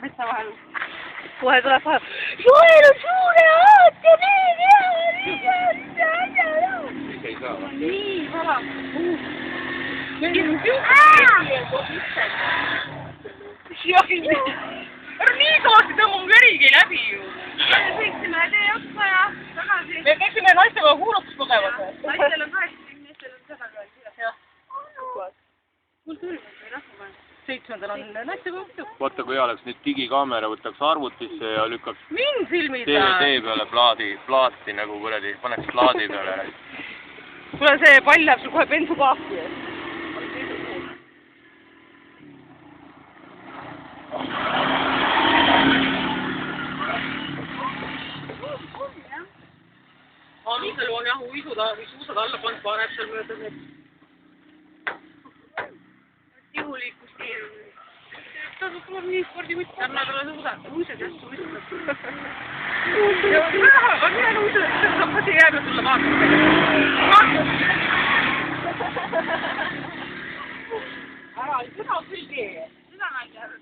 täitsa vahel. Kohe tuleb vahel. Joel on suure aat ja nii hea. Ei saa või? Nii vala. Ära nii kaasi tõmbu verigi läbi ju. Me sõitsime tee otsa ja tagasi. Me peaksime naistega huulutust lugevad. Naistel on 80, meestel on 100 kraadi. Jah. Mul tulnud või rahva. 7. on naistega õhtu. Vaata, kui hea oleks nüüd digikaamera, võtaks arvutisse ja lükkaks Mind filmida. DVD peale plaati nagu kuradi, paneks plaadi peale. Kuule, see pall läheb sul kohe bensupaaki. Anusel on jah uisud või suusad alla pannud, paneb seal mööda need. Tihulikus keeruline. Tasub tuleb nii spordivõtt. Ärna tule suusad. Uisad jah, suusad. On ühe uisud, et saab ka see jääme sulle vaatama.